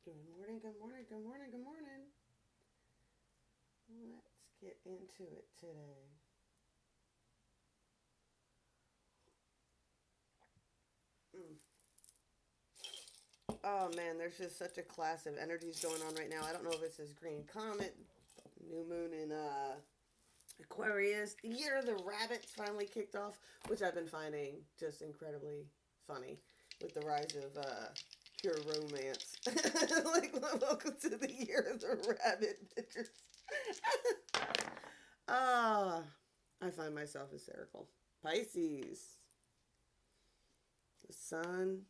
Good morning, good morning, good morning, good morning. Let's get into it today. Mm. Oh man, there's just such a class of energies going on right now. I don't know if it's this green comet, new moon in Aquarius, the year of the rabbits finally kicked off, which I've been finding just incredibly funny with the rise of pure romance. Like, welcome to the year of the rabbit. Ah, I find myself hysterical. Pisces, the sun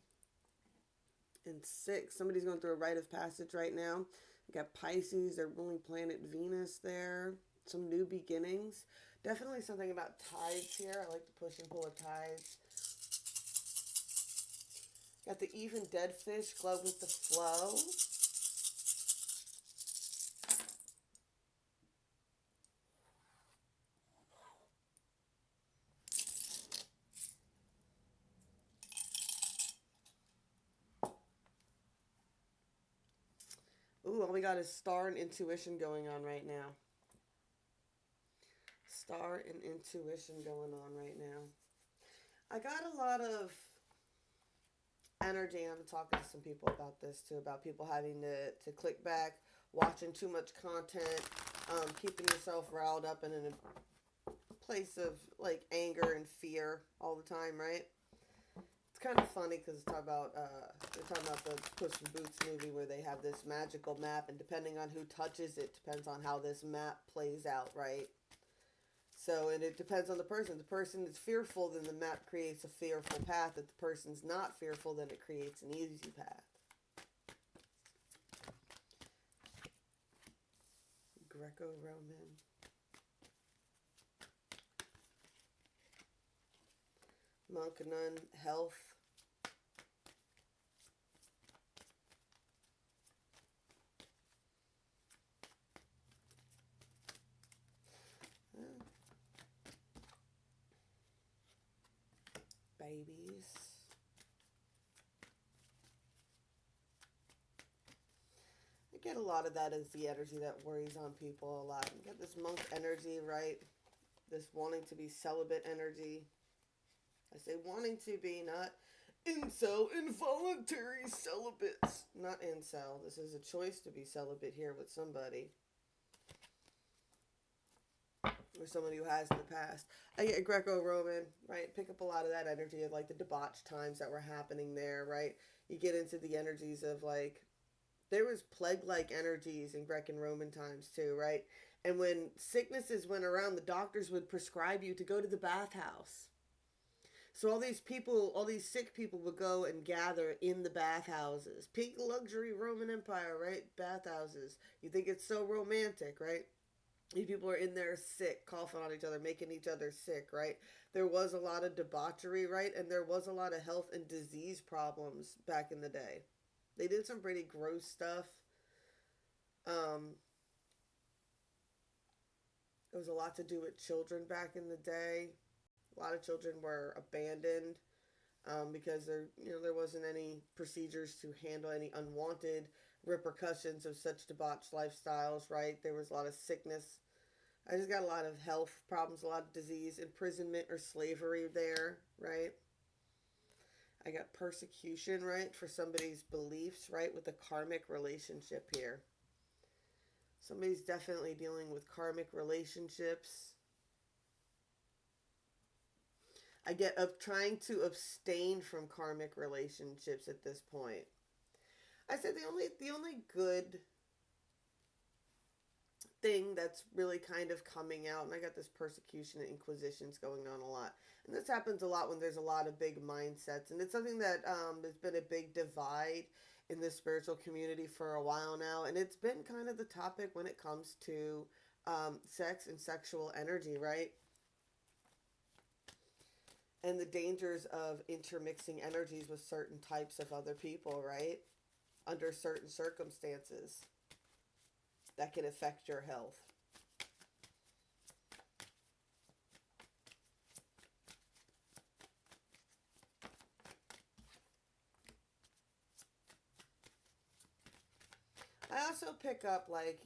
in six. Somebody's going through a rite of passage right now. You got Pisces, their ruling planet Venus there. Some new beginnings. Definitely something about tides here. I like the push and pull of tides. Got the even dead fish, glow with the flow. Ooh, all we got is star and intuition going on right now. Star and intuition going on right now. I got a lot of energy, and I've been talking to some people about this too, about people having to click back, watching too much content, keeping yourself riled up and in a place of like anger and fear all the time, right? It's kind of funny because they're talking about the Puss in Boots movie where they have this magical map, and depending on who touches it, depends on how this map plays out, right? So, and it depends on the person. The person is fearful, then the map creates a fearful path. If the person's not fearful, then it creates an easy path. Greco-Roman. Monk, nun, health. Babies. I get a lot of that as the energy that worries on people a lot. You get this monk energy, right? This wanting to be celibate energy. I say wanting to be, not incel, involuntary celibates. Not incel. This is a choice to be celibate here with somebody. Or somebody who has in the past. I get Greco-Roman, right? Pick up a lot of that energy of like the debauched times that were happening there, right? You get into the energies of like, there was plague-like energies in Greek and Roman times too, right? And when sicknesses went around, the doctors would prescribe you to go to the bathhouse. So all these people, all these sick people would go and gather in the bathhouses. Peak luxury Roman Empire, right? Bathhouses. You think it's so romantic, right? These people are in there sick, coughing on each other, making each other sick, right? There was a lot of debauchery, right? And there was a lot of health and disease problems back in the day. They did some pretty gross stuff. Um, it was a lot to do with children back in the day. A lot of children were abandoned because there wasn't any procedures to handle any unwanted repercussions of such debauched lifestyles. Right, there was a lot of sickness. I just got a lot of health problems, a lot of disease, imprisonment or slavery there. Right, I got persecution. Right, for somebody's beliefs. Right, with a karmic relationship here. Somebody's definitely dealing with karmic relationships. I get of trying to abstain from karmic relationships at this point. I said the only good thing that's really kind of coming out, and I got this persecution and inquisitions going on a lot, and this happens a lot when there's a lot of big mindsets, and it's something that has been a big divide in the spiritual community for a while now, and it's been kind of the topic when it comes to sex and sexual energy, right? And the dangers of intermixing energies with certain types of other people, right? Under certain circumstances that can affect your health. also pick up, like,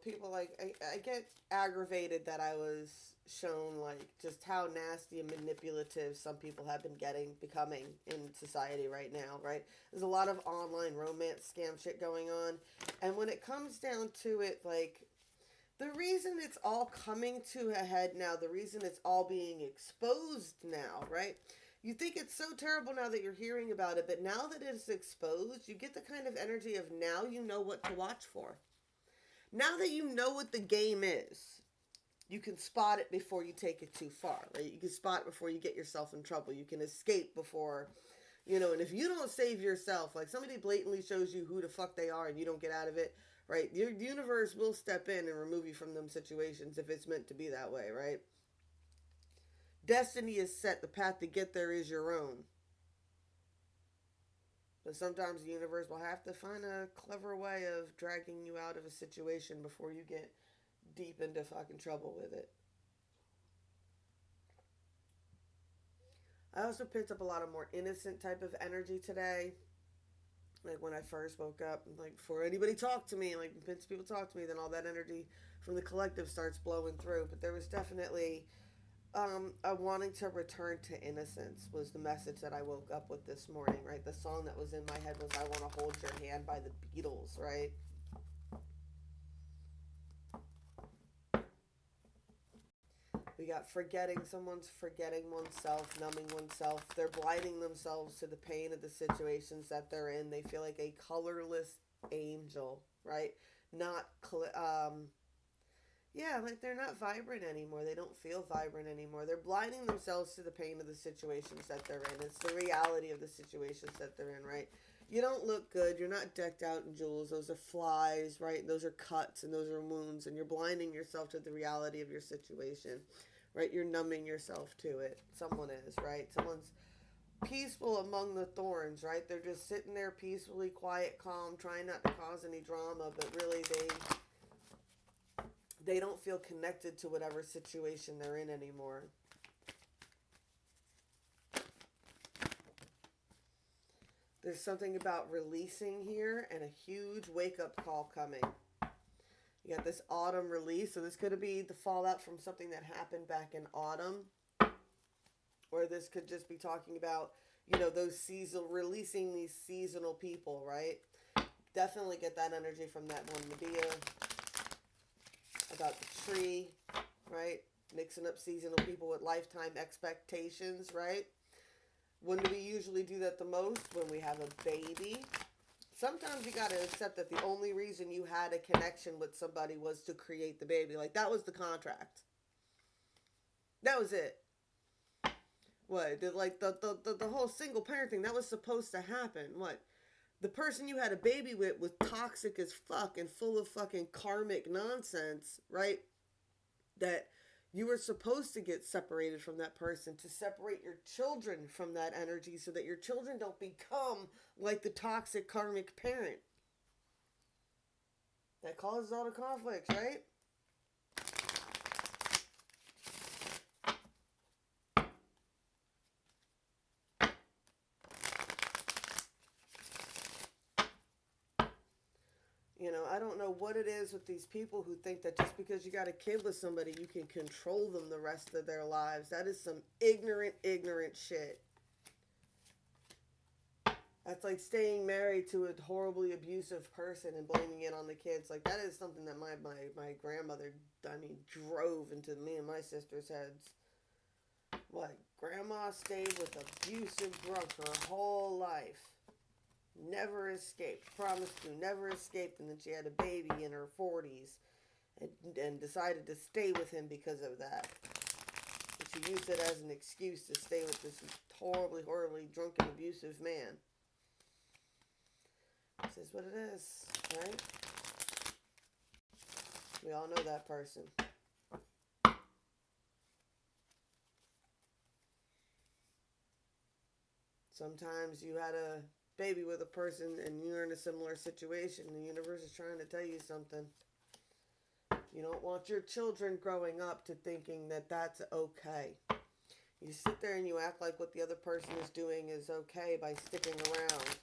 people, like, I get aggravated that I was shown, like, just how nasty and manipulative some people have been becoming in society right now, right? There's a lot of online romance scam shit going on. And when it comes down to it, like, the reason it's all coming to a head now, the reason it's all being exposed now, right? You think it's so terrible now that you're hearing about it, but now that it's exposed, you get the kind of energy of now you know what to watch for. Now that you know what the game is, you can spot it before you take it too far, right? You can spot it before you get yourself in trouble. You can escape before, and if you don't save yourself, like somebody blatantly shows you who the fuck they are and you don't get out of it, right? Your universe will step in and remove you from them situations if it's meant to be that way, right? Destiny is set. The path to get there is your own. But sometimes the universe will have to find a clever way of dragging you out of a situation before you get deep into fucking trouble with it. I also picked up a lot of more innocent type of energy today. Like when I first woke up, like before anybody talked to me, like people talk to me, then all that energy from the collective starts blowing through. But there was definitely a wanting to return to innocence was the message that I woke up with this morning, right? The song that was in my head was I Want to Hold Your Hand by the Beatles, right? We got someone's forgetting oneself, numbing oneself. They're blinding themselves to the pain of the situations that they're in. They feel like a colorless angel, right? Not, yeah, like they're not vibrant anymore. They don't feel vibrant anymore. They're blinding themselves to the pain of the situations that they're in. It's the reality of the situations that they're in, right? You don't look good. You're not decked out in jewels. Those are flies, right? Those are cuts and those are wounds, and you're blinding yourself to the reality of your situation, right? You're numbing yourself to it. Someone is, right? Someone's peaceful among the thorns, right? They're just sitting there peacefully, quiet, calm, trying not to cause any drama, but really they don't feel connected to whatever situation they're in anymore. There's something about releasing here and a huge wake-up call coming. You got this autumn release, so this could be the fallout from something that happened back in autumn. Or this could just be talking about, those releasing these seasonal people, right? Definitely get that energy from that one Medea. About the tree, right? Mixing up seasonal people with lifetime expectations, right? When do we usually do that the most? When we have a baby. Sometimes you got to accept that the only reason you had a connection with somebody was to create the baby. Like, that was the contract. That was it. What? The whole single parent thing, that was supposed to happen. What? The person you had a baby with was toxic as fuck and full of fucking karmic nonsense, right? That you were supposed to get separated from that person to separate your children from that energy so that your children don't become like the toxic karmic parent. That causes all the conflicts, right? I don't know what it is with these people who think that just because you got a kid with somebody, you can control them the rest of their lives. That is some ignorant shit. That's like staying married to a horribly abusive person and blaming it on the kids. Like, that is something that my grandmother, drove into me and my sister's heads. What? Grandma stayed with abusive drunks her whole life. Never escaped. Promised to never escaped, and then she had a baby in her 40s and decided to stay with him because of that. And she used it as an excuse to stay with this horribly drunken, abusive man. This is what it is, right? We all know that person. Sometimes you had a baby with a person and you're in a similar situation. The universe is trying to tell you something. You don't want your children growing up to thinking that that's okay. You sit there and you act like what the other person is doing is okay by sticking around.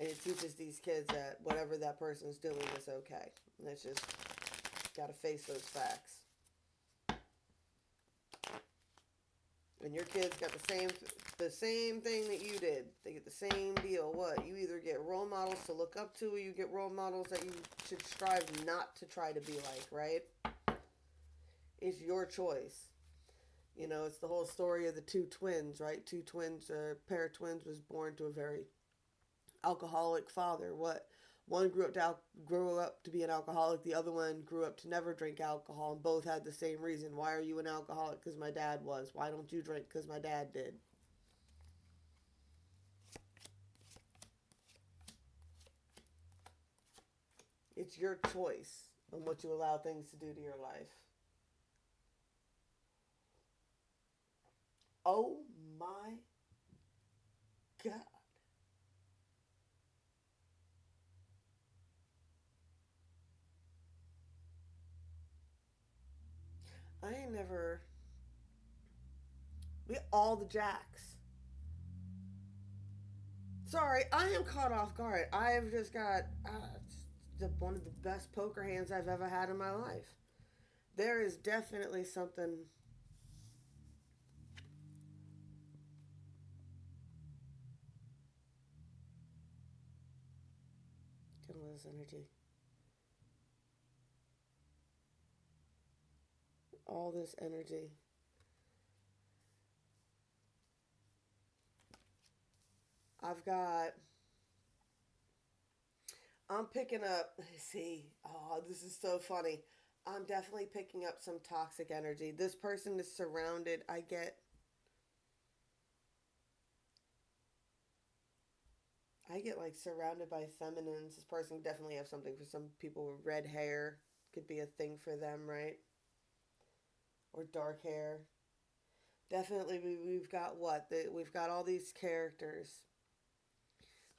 And it teaches these kids that whatever that person's doing is okay. And it's just got to face those facts. And your kids got the same thing that you did. They get the same deal. What? You either get role models to look up to, or you get role models that you should strive not to try to be like, right? It's your choice. You know, it's the whole story of the two twins, right? Two twins, a pair of twins was born to a very alcoholic father. What? One grew up to be an alcoholic. The other one grew up to never drink alcohol, and both had the same reason. Why are you an alcoholic? Because my dad was. Why don't you drink? Because my dad did. It's your choice on what you allow things to do to your life. Oh my God. I ain't never. We all the jacks. Sorry, I am caught off guard. I have just got one of the best poker hands I've ever had in my life. There is definitely something. Get all this energy. All this energy. I've got. I'm picking up. See, oh, this is so funny. I'm definitely picking up some toxic energy. This person is surrounded. I get like surrounded by feminines. This person definitely have something for some people with red hair. Could be a thing for them, right? Or dark hair. Definitely, we've got what? We've got all these characters.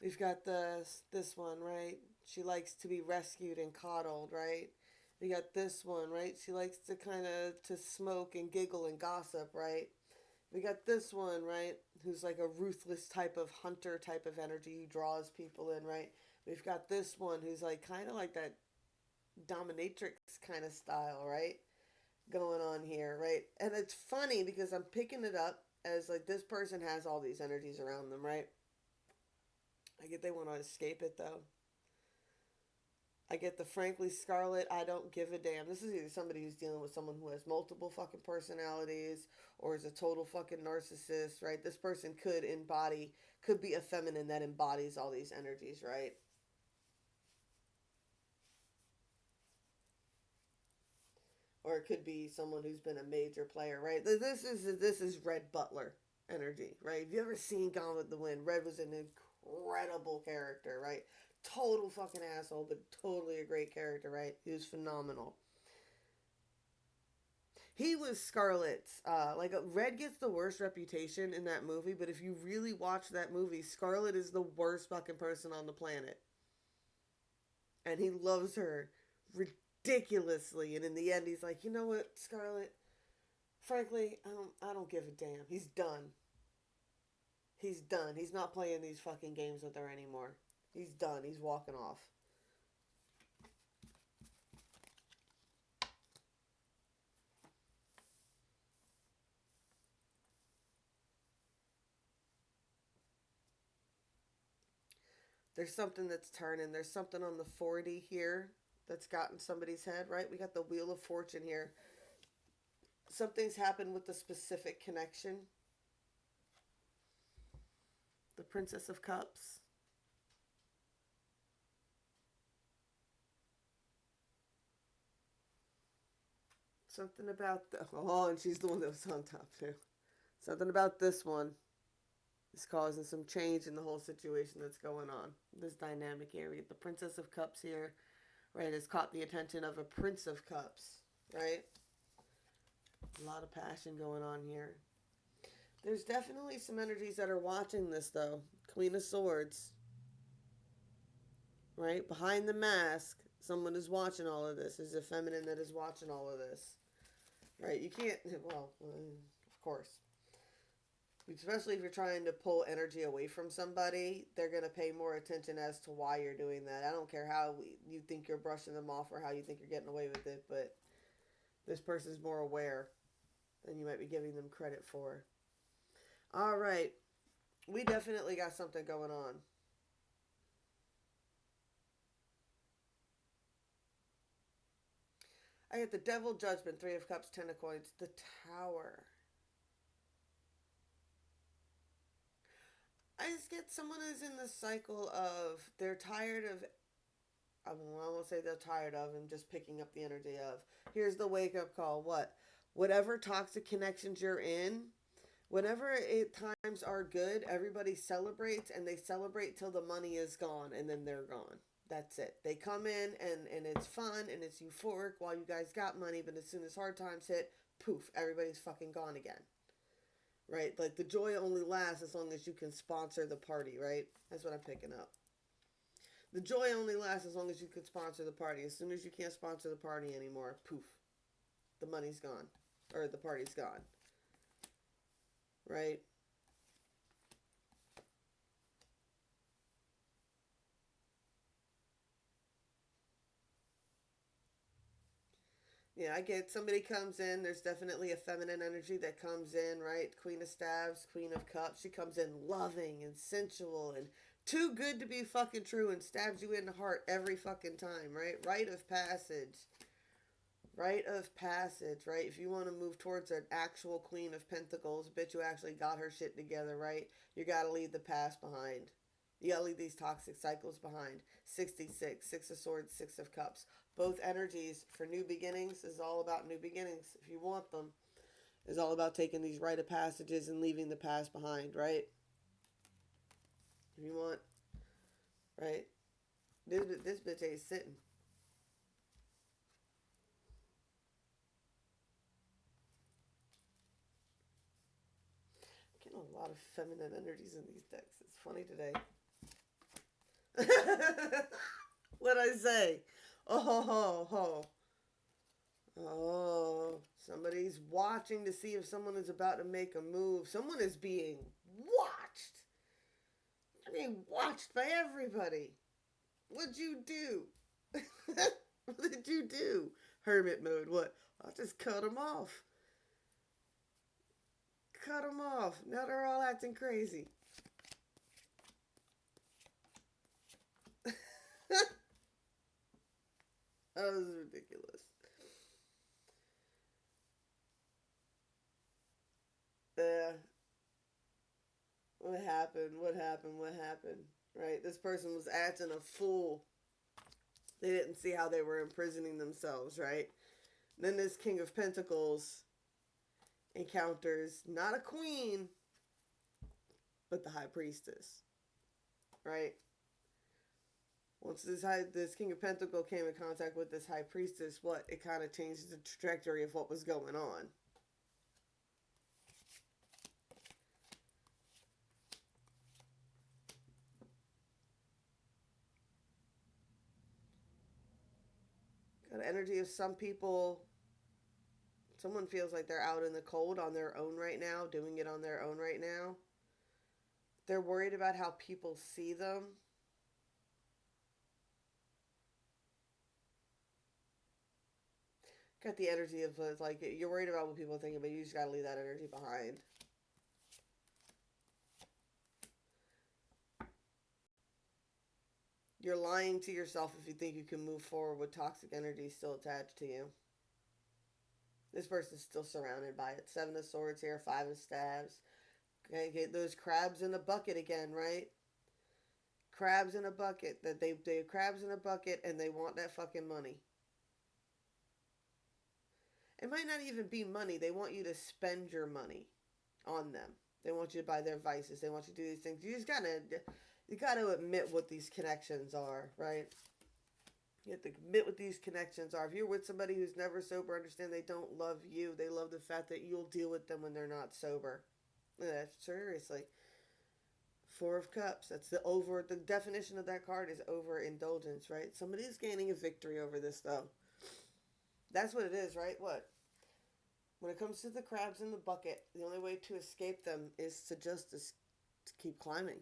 We've got this one, right? She likes to be rescued and coddled, right? We got this one, right? She likes to kind of to smoke and giggle and gossip, right? We got this one, right? Who's like a ruthless type of hunter type of energy who draws people in, right? We've got this one who's like kind of like that dominatrix kind of style, right? Going on here, right? And it's funny because I'm picking it up as like this person has all these energies around them, right? I get they want to escape it though. I get the frankly Scarlet, I don't give a damn. This is either somebody who's dealing with someone who has multiple fucking personalities or is a total fucking narcissist, right? This person could be a feminine that embodies all these energies, right? Or it could be someone who's been a major player, right? This is Red Butler energy, right? Have you ever seen Gone with the Wind? Red was an incredible character, right? Total fucking asshole, but totally a great character, right? He was phenomenal. He was Scarlet's. Red gets the worst reputation in that movie, but if you really watch that movie, Scarlet is the worst fucking person on the planet, and he loves her ridiculously. And in the end, he's like, you know what, Scarlet? Frankly, I don't give a damn. He's done. He's done. He's not playing these fucking games with her anymore. He's done. He's walking off. There's something that's turning. There's something on the 40 here that's gotten somebody's head, right? We got the Wheel of Fortune here. Something's happened with the specific connection. The Princess of Cups. Something about the. Oh, and she's the one that was on top, too. Something about this one is causing some change in the whole situation that's going on. This dynamic area. The Princess of Cups here, right, has caught the attention of a Prince of Cups, right? A lot of passion going on here. There's definitely some energies that are watching this, though. Queen of Swords, right? Behind the mask, someone is watching all of this. There's a feminine that is watching all of this, right? You can't, well, of course. Especially if you're trying to pull energy away from somebody, they're going to pay more attention as to why you're doing that. I don't care how you think you're brushing them off or how you think you're getting away with it, but this person's more aware than you might be giving them credit for. All right. We definitely got something going on. I get the Devil Judgment, Three of Cups, Ten of Coins, the Tower. I just get someone who's in the cycle of they're tired of, I won't say they're tired of and just picking up the energy of. Here's the wake up call. What? Whatever toxic connections you're in, whenever times are good, everybody celebrates and they celebrate till the money is gone and then they're gone. That's it. They come in and it's fun and it's euphoric while you guys got money, but as soon as hard times hit, poof, everybody's fucking gone again. Right? Like the joy only lasts as long as you can sponsor the party, right? That's what I'm picking up. The joy only lasts as long as you can sponsor the party. As soon as you can't sponsor the party anymore, poof, the money's gone. Or the party's gone. Right? Yeah, I get somebody comes in. There's definitely a feminine energy that comes in, right? Queen of Staves, Queen of Cups. She comes in loving and sensual and too good to be fucking true and stabs you in the heart every fucking time, right? Rite of passage. Rite of passage, right? If you want to move towards an actual Queen of Pentacles, bitch, you actually got her shit together, right? You gotta leave the past behind. You gotta leave these toxic cycles behind. 66, Six of Swords, Six of Cups. Both energies for new beginnings is all about new beginnings. If you want them, is all about taking these rite of passages and leaving the past behind, right? If you want, right? This bitch ain't sitting. Getting a lot of feminine energies in these decks. It's funny today. What'd I say? Oh, ho, ho. Oh, somebody's watching to see if someone is about to make a move. Someone is being watched. You're being watched by everybody. What'd you do? What did you do? Hermit mode. What? I'll just cut them off. Cut them off. Now they're all acting crazy. That was ridiculous. Uh, what happened? What happened? What happened? Right? This person was acting a fool. They didn't see how they were imprisoning themselves, right? Then this King of Pentacles encounters not a queen, but the High Priestess, right? Once this King of Pentacles came in contact with this High Priestess, what? It kind of changed the trajectory of what was going on. Got the energy of some people. Someone feels like they're out in the cold on their own right now, doing it on their own right now. They're worried about how people see them. Got the energy of like you're worried about what people are thinking, but you just gotta leave that energy behind. You're lying to yourself if you think you can move forward with toxic energy still attached to you. This person's still surrounded by it. Seven of Swords here, Five of Staves. Okay, get those crabs in a bucket again, right? Crabs in a bucket. That they crabs in a bucket and they want that fucking money. It might not even be money. They want you to spend your money on them. They want you to buy their vices. They want you to do these things. You gotta admit what these connections are, right? You have to admit what these connections are. If you're with somebody who's never sober, understand they don't love you. They love the fact that you'll deal with them when they're not sober. Yeah, seriously. Four of Cups. That's the definition of that card is overindulgence, right? Somebody's gaining a victory over this though. That's what it is, right? What? When it comes to the crabs in the bucket, the only way to escape them is to keep climbing.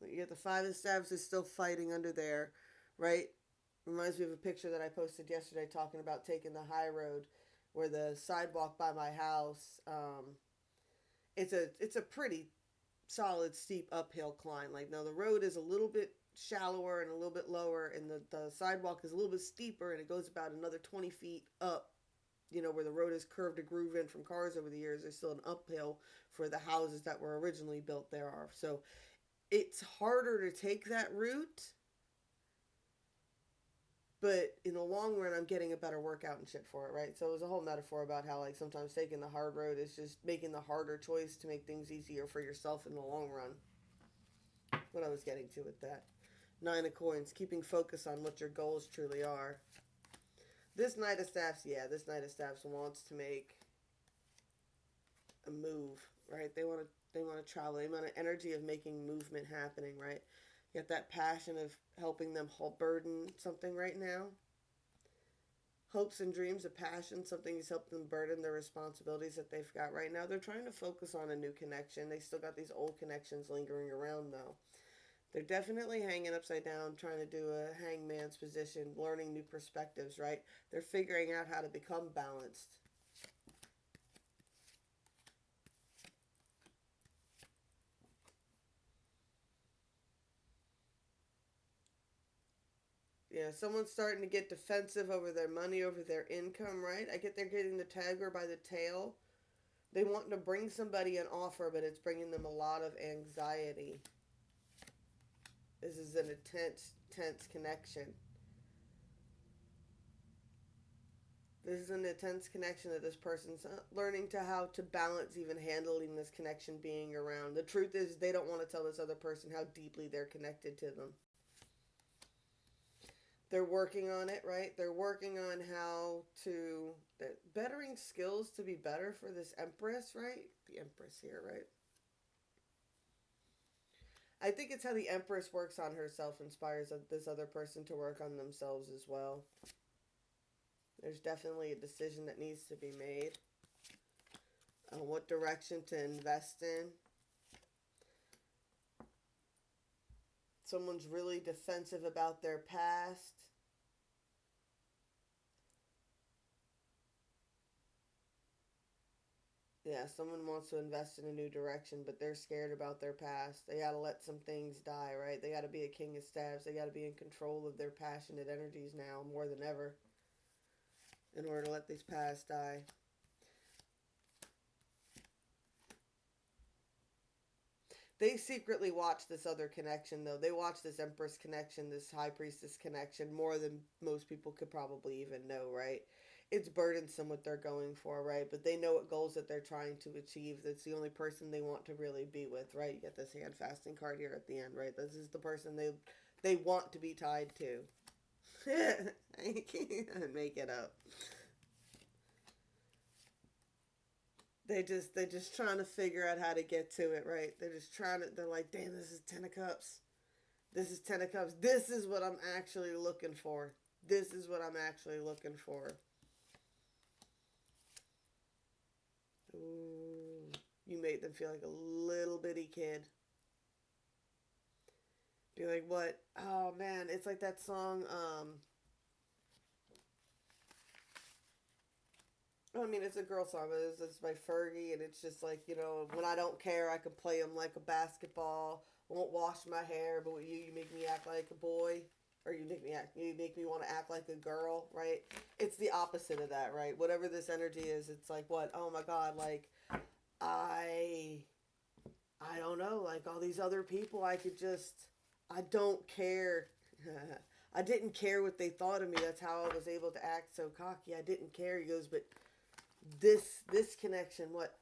You get the five of staves is still fighting under there, right? Reminds me of a picture that I posted yesterday talking about taking the high road, where the sidewalk by my house. It's a pretty solid steep uphill climb. Like now the road is a little bit shallower and a little bit lower, and the sidewalk is a little bit steeper, and it goes about another 20 feet up. You know, where the road is curved a groove in from cars over the years, there's still an uphill for the houses that were originally built there are. So it's harder to take that route, but in the long run, I'm getting a better workout and shit for it, right? So it was a whole metaphor about how, like, sometimes taking the hard road is just making the harder choice to make things easier for yourself in the long run. What I was getting to with that. Nine of coins, keeping focus on what your goals truly are. This Knight of Staffs, yeah, this Knight of Staffs wants to make a move, right? They want to travel. They want an energy of making movement happening, right? You got that passion of helping them burden something right now. Hopes and dreams, a passion, something is helping them burden their responsibilities that they've got right now. They're trying to focus on a new connection. They still got these old connections lingering around though. They're definitely hanging upside down, trying to do a hangman's position, learning new perspectives, right? They're figuring out how to become balanced. Yeah, someone's starting to get defensive over their money, over their income, right? I get they're getting the tiger by the tail. They want to bring somebody an offer, but it's bringing them a lot of anxiety. This is an intense connection. This is an intense connection that this person's learning to how to balance even handling this connection being around. The truth is they don't want to tell this other person how deeply they're connected to them. They're working on it, right? They're working on how to bettering skills to be better for this Empress, right? The Empress here, right? I think it's how the Empress works on herself inspires this other person to work on themselves as well. There's definitely a decision that needs to be made on what direction to invest in. Someone's really defensive about their past. Yeah, someone wants to invest in a new direction, but they're scared about their past. They gotta let some things die, right? They gotta be a king of staves. They gotta be in control of their passionate energies now more than ever in order to let these past die. They secretly watch this other connection, though. They watch this Empress connection, this High Priestess connection, more than most people could probably even know, right? It's burdensome what they're going for, right? But they know what goals that they're trying to achieve. That's the only person they want to really be with, right? You get this hand fasting card here at the end, right? This is the person they want to be tied to. I can't make it up. They're just trying to figure out how to get to it, right? They're like, damn, this is 10 of cups. This is 10 of cups. This is what I'm actually looking for. This is what I'm actually looking for. Ooh, you made them feel like a little bitty kid. Be like, what? Oh man, it's like that song, I mean, it's a girl song. It's by Fergie, and it's just like, when I don't care, I can play them like a basketball. Won't wash my hair, but with you make me act like a boy, or you make me want to act like a girl, right? It's the opposite of that, right? Whatever this energy is, it's like what? Oh my God, like I, I don't know, like all these other people, I don't care. I didn't care what they thought of me. That's how I was able to act so cocky. I didn't care. He goes, but this connection, what?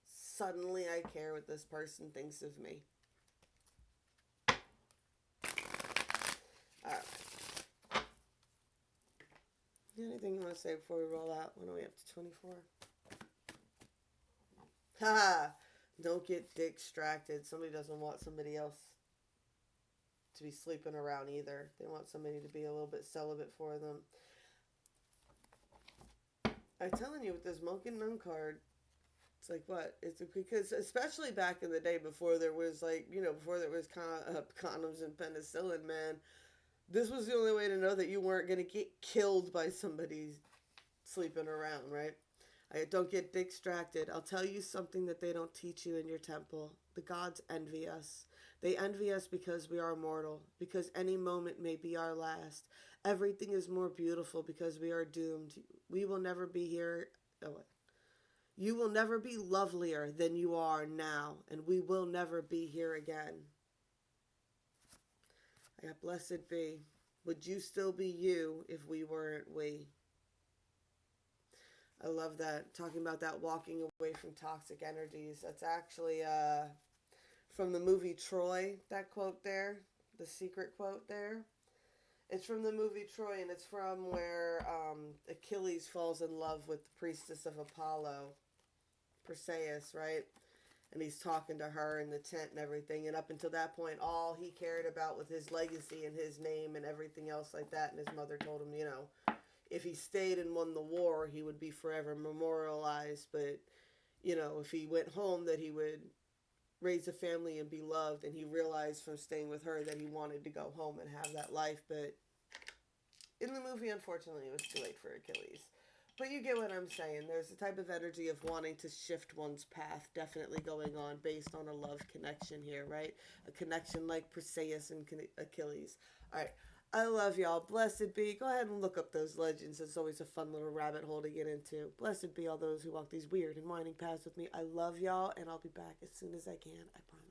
Suddenly I care what this person thinks of me. Alright. Anything you want to say before we roll out? When are we up to 24? Haha! Don't get distracted. Somebody doesn't want somebody else to be sleeping around either. They want somebody to be a little bit celibate for them. I'm telling you, with this monk and nun card, it's like what? It's because especially back in the day before there was like before there was condoms and penicillin, man. This was the only way to know that you weren't gonna get killed by somebody sleeping around, right? Don't get distracted. I'll tell you something that they don't teach you in your temple. The gods envy us. They envy us because we are mortal, because any moment may be our last. Everything is more beautiful because we are doomed. We will never be here. Oh, wait. You will never be lovelier than you are now, and we will never be here again. I got blessed be. Would you still be you if we weren't we? I love that. Talking about that walking away from toxic energies. That's actually from the movie Troy, that quote there, the secret quote there. It's from the movie Troy, and it's from where Achilles falls in love with the priestess of Apollo, Briseis, right? And he's talking to her in the tent and everything. And up until that point, all he cared about was his legacy and his name and everything else like that. And his mother told him, if he stayed and won the war, he would be forever memorialized. But, if he went home, that he would raise a family and be loved. And he realized from staying with her that he wanted to go home and have that life. But in the movie, unfortunately, it was too late for Achilles. But you get what I'm saying. There's a type of energy of wanting to shift one's path definitely going on based on a love connection here, right? A connection like Perseus and Achilles. All right. I love y'all. Blessed be. Go ahead and look up those legends. It's always a fun little rabbit hole to get into. Blessed be all those who walk these weird and winding paths with me. I love y'all, and I'll be back as soon as I can. I promise.